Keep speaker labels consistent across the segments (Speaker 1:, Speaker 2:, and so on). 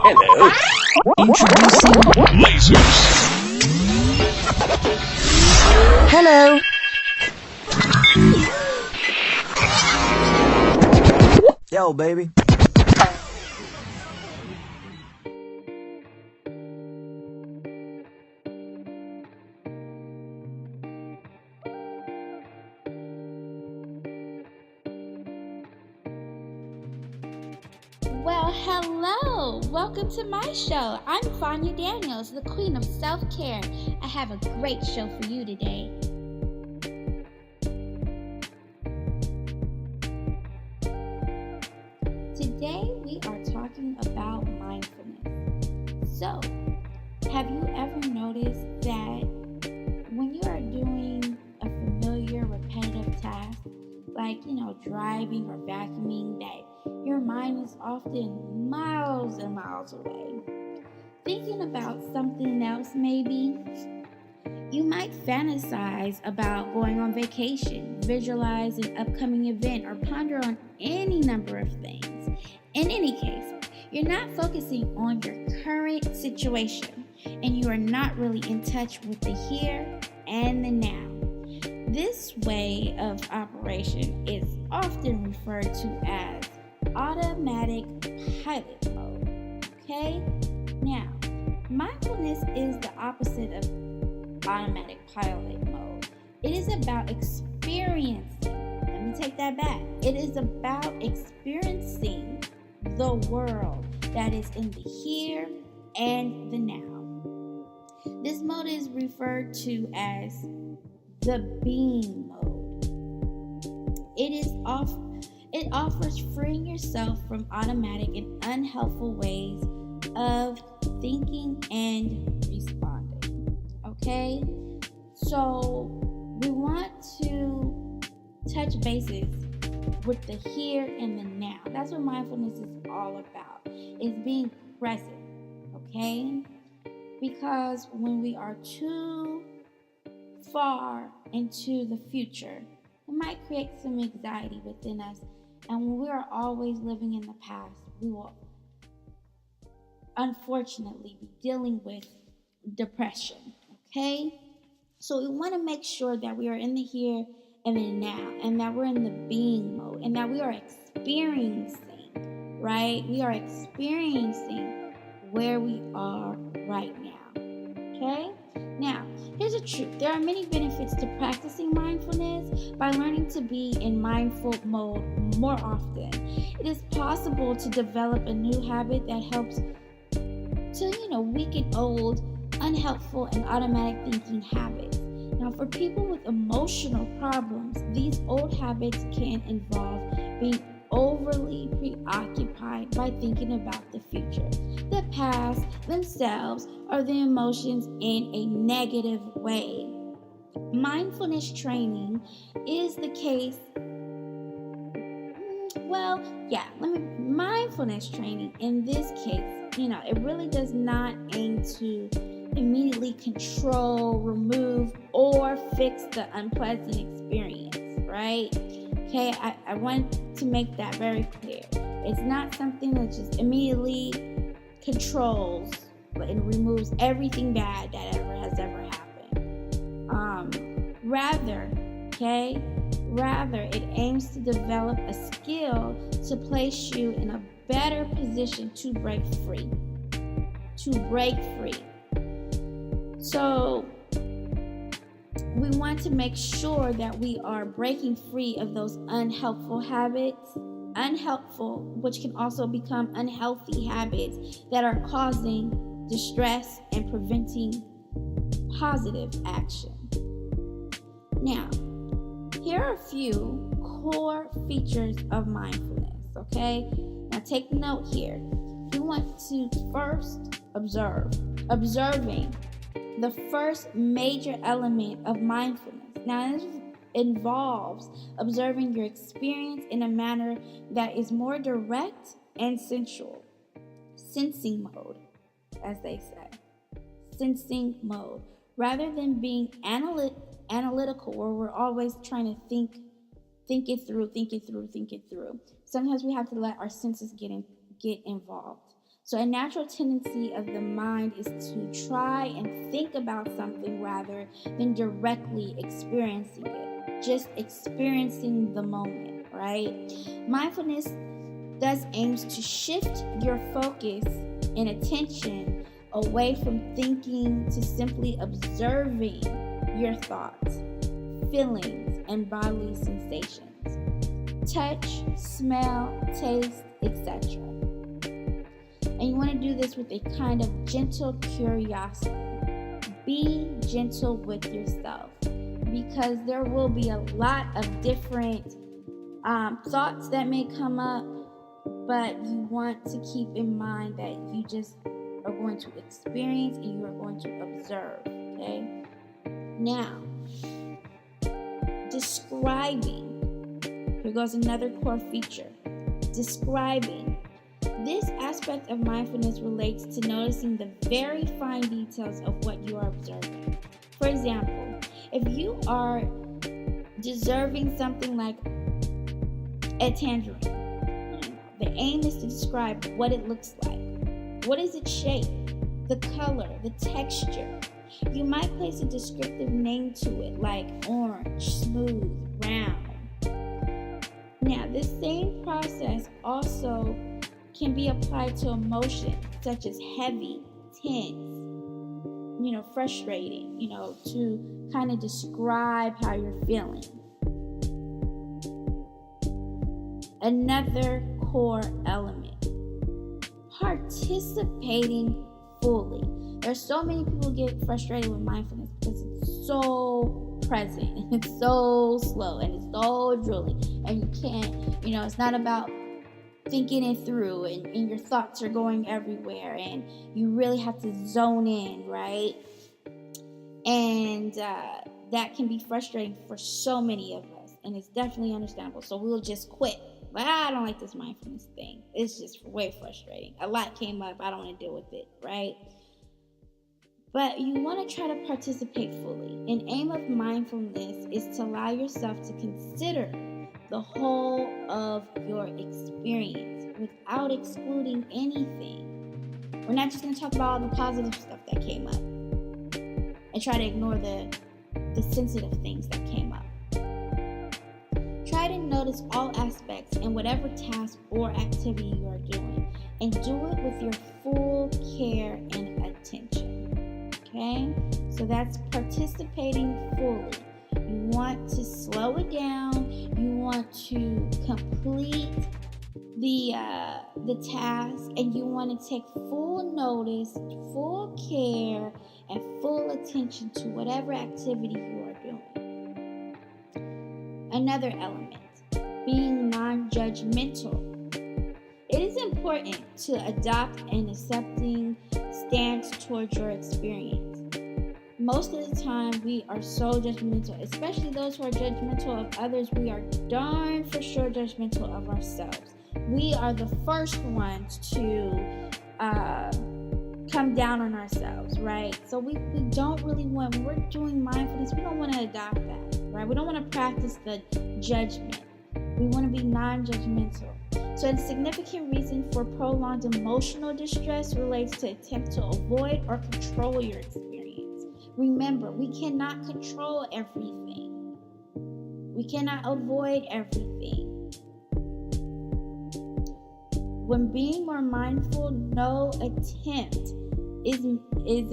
Speaker 1: Hello.
Speaker 2: Introducing
Speaker 1: Lasers.
Speaker 3: Hello. Yo, baby.
Speaker 4: Well, hello! Welcome to my show. I'm Fanya Daniels, the queen of self-care. I have a great show for you today. Today we are talking about mindfulness. So, have you ever noticed that when you are doing a familiar, repetitive task, like, driving or vacuuming, that your mind is often miles and miles away, thinking about something else maybe? You might fantasize about going on vacation, visualize an upcoming event, or ponder on any number of things. In any case, you're not focusing on your current situation, and you are not really in touch with the here and the now. This way of operation is often referred to as automatic pilot mode. Okay? Now, mindfulness is the opposite of automatic pilot mode. It is about experiencing. Let me take that back. It is about experiencing the world that is in the here and the now. This mode is referred to as the being mode. It offers freeing yourself from automatic and unhelpful ways of thinking and responding. Okay? So we want to touch bases with the here and the now. That's what mindfulness is all about. It's being present. Okay? Because when we are too far into the future, it might create some anxiety within us. And when we are always living in the past, we will unfortunately be dealing with depression. Okay? So we want to make sure that we are in the here and the now, and that we're in the being mode, and that we are experiencing, right? We are experiencing where we are right now. Okay? Now, here's the truth. There are many benefits to practicing mindfulness by learning to be in mindful mode more often. It is possible to develop a new habit that helps to, weaken old, unhelpful, and automatic thinking habits. Now, for people with emotional problems, these old habits can involve being overly preoccupied by thinking about the future, the past, themselves, or the emotions in a negative way. Mindfulness training is the case. Mindfulness training in this case, it really does not aim to immediately control, remove, or fix the unpleasant experience, right? Okay, I want to make that very clear. It's not something that just immediately controls and removes everything bad that has ever happened. Rather, it aims to develop a skill to place you in a better position to break free. So, we want to make sure that we are breaking free of those unhelpful habits, which can also become unhealthy habits that are causing distress and preventing positive action. Now, here are a few core features of mindfulness, okay? Now take note here. We want to first observe. Observing, the first major element of mindfulness. Now, this involves observing your experience in a manner that is more direct and sensual. Sensing mode, as they say. Sensing mode. Rather than being analytical, where we're always trying to think it through. Sometimes we have to let our senses get involved. So a natural tendency of the mind is to try and think about something rather than directly experiencing it, just experiencing the moment, right? Mindfulness thus aims to shift your focus and attention away from thinking to simply observing your thoughts, feelings, and bodily sensations, touch, smell, taste, etc. And you want to do this with a kind of gentle curiosity. Be gentle with yourself, because there will be a lot of different thoughts that may come up, but you want to keep in mind that you just are going to experience and you are going to observe, okay? Now, describing. Here goes another core feature. Describing. This aspect of mindfulness relates to noticing the very fine details of what you are observing. For example, if you are observing something like a tangerine, the aim is to describe what it looks like. What is its shape, the color, the texture? You might place a descriptive name to it, like orange, smooth, round. Now, this same process also can be applied to emotions such as heavy, tense, frustrating, to kind of describe how you're feeling. Another core element, participating fully. There's so many people get frustrated with mindfulness because it's so present and it's so slow and it's so drooling, and you can't, it's not about thinking it through, and your thoughts are going everywhere, and you really have to zone in, right? And that can be frustrating for so many of us, and it's definitely understandable. So we'll just quit. But I don't like this mindfulness thing. It's just way frustrating. A lot came up. I don't want to deal with it, right? But you want to try to participate fully. An aim of mindfulness is to allow yourself to consider the whole of your experience without excluding anything. We're not just going to talk about all the positive stuff that came up and try to ignore the sensitive things that came up. Try to notice all aspects in whatever task or activity you are doing, and do it with your full care and attention. Okay? So that's participating fully. You want to slow it down. You want to complete the task, and you want to take full notice, full care, and full attention to whatever activity you are doing. Another element, being non-judgmental. It is important to adopt an accepting stance towards your experience. Most of the time, we are so judgmental, especially those who are judgmental of others. We are darn for sure judgmental of ourselves. We are the first ones to come down on ourselves, right? So we don't really want, when we're doing mindfulness, we don't want to adopt that, right? We don't want to practice the judgment. We want to be non-judgmental. So a significant reason for prolonged emotional distress relates to attempt to avoid or control your experience. Remember, we cannot control everything. We cannot avoid everything. When being more mindful, no attempt is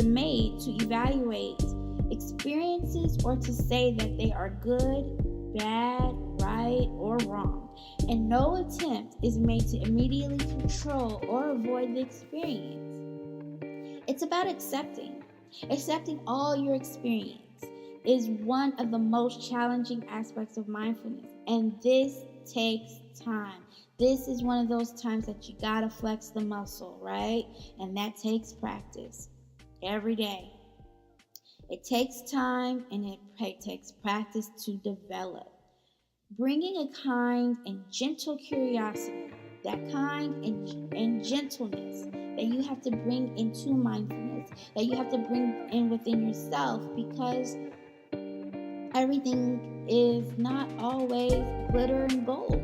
Speaker 4: made to evaluate experiences or to say that they are good, bad, right, or wrong. And no attempt is made to immediately control or avoid the experience. It's about accepting. Accepting all your experience is one of the most challenging aspects of mindfulness, and this takes time. This is one of those times that you gotta flex the muscle, right? And that takes practice every day. It takes time, and it takes practice to develop. Bringing a kind and gentle curiosity, that kind and gentleness that you have to bring into mindfulness, that you have to bring in within yourself, because everything is not always glitter and gold.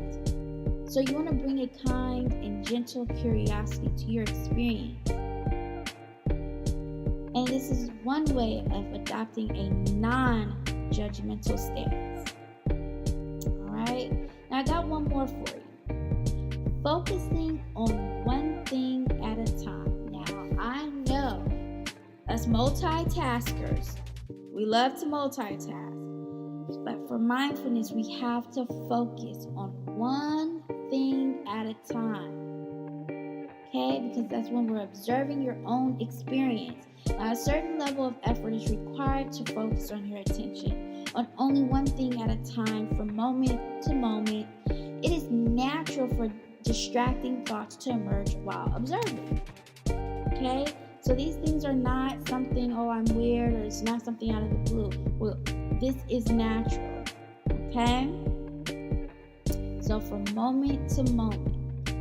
Speaker 4: So you want to bring a kind and gentle curiosity to your experience. And this is one way of adopting a non-judgmental stance. Alright? Now I got one more for you. Focusing on one thing at a time. Now I know us multitaskers, we love to multitask. But for mindfulness, we have to focus on one thing at a time. Okay? Because that's when we're observing your own experience. Now, a certain level of effort is required to focus on your attention on only one thing at a time from moment to moment. It is natural for distracting thoughts to emerge while observing. Okay? So these things are not something, oh, I'm weird, or it's not something out of the blue. Well, this is natural. Okay? So from moment to moment,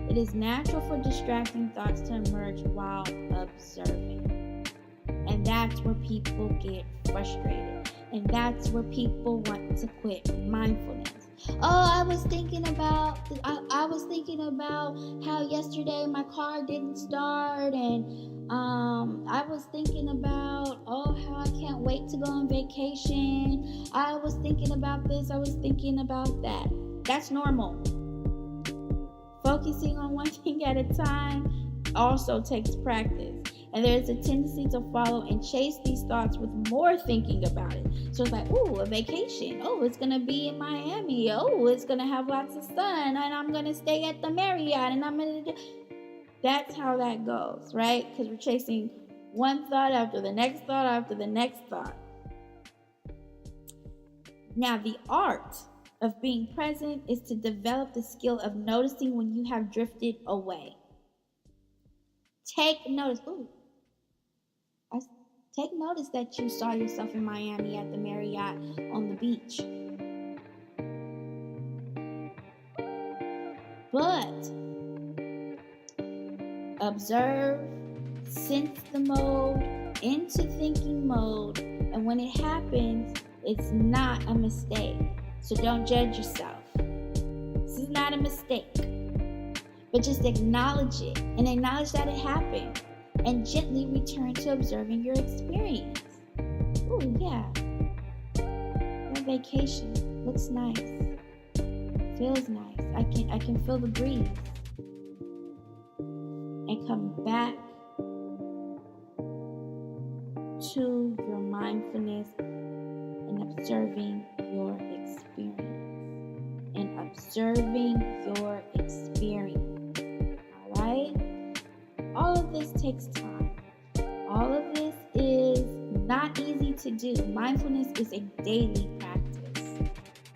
Speaker 4: it is natural for distracting thoughts to emerge while observing. And that's where people get frustrated. And that's where people want to quit mindfulness. Oh, I was thinking about how yesterday my car didn't start, and I was thinking about how I can't wait to go on vacation. I was thinking about this, I was thinking about that. That's normal. Focusing on one thing at a time also takes practice. And there's a tendency to follow and chase these thoughts with more thinking about it. So it's like, a vacation. Oh, it's going to be in Miami. Oh, it's going to have lots of sun. And I'm going to stay at the Marriott. And I'm going to do... That's how that goes, right? Because we're chasing one thought after the next thought after the next thought. Now, the art of being present is to develop the skill of noticing when you have drifted away. Take notice. Take notice that you saw yourself in Miami at the Marriott on the beach. But observe, sense the mode, into thinking mode, and when it happens, it's not a mistake. So don't judge yourself. This is not a mistake. But just acknowledge it and acknowledge that it happened. And gently return to observing your experience. Oh yeah, that vacation looks nice, feels nice. I can feel the breeze, and come back to your mindfulness and observing your experience. Your experience. All right. All of this takes time. All of this is not easy to do. Mindfulness is a daily practice.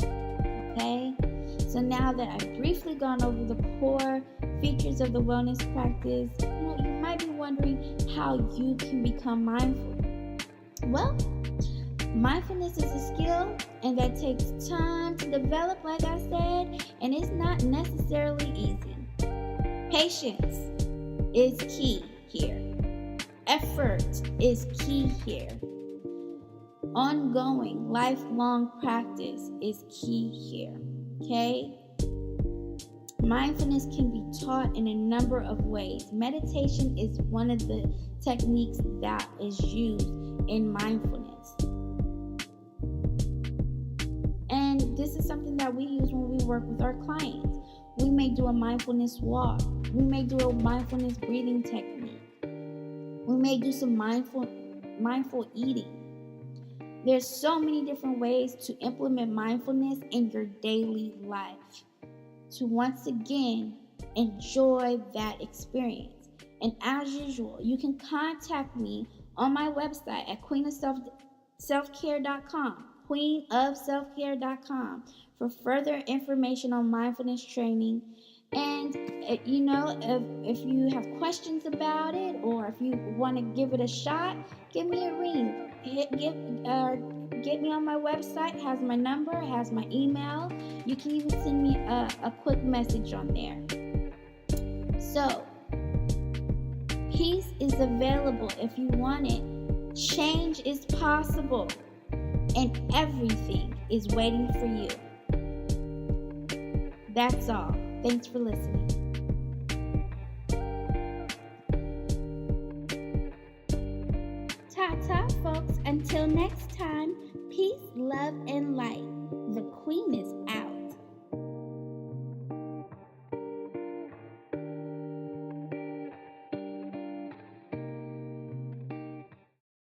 Speaker 4: Okay? So now that I've briefly gone over the core features of the wellness practice, you might be wondering how you can become mindful. Well, mindfulness is a skill, and that takes time to develop, like I said, and it's not necessarily easy. Patience is key here. Effort is key here. Ongoing, lifelong practice is key here. Okay? Mindfulness can be taught in a number of ways. Meditation is one of the techniques that is used in mindfulness. And this is something that we use when we work with our clients. We may do a mindfulness walk. We may do a mindfulness breathing technique. We may do some mindful eating. There's so many different ways to implement mindfulness in your daily life to once again enjoy that experience. And as usual, you can contact me on my website at queenofselfcare.com, queenofselfcare.com for further information on mindfulness training. And if you have questions about it, or if you want to give it a shot, give me a ring. Get me on my website. It has my number, it has my email. You can even send me a quick message on there. So, peace is available if you want it. Change is possible, and everything is waiting for you. That's all. Thanks for listening. Ta-ta, folks. Until next time, peace, love, and light. The queen is out.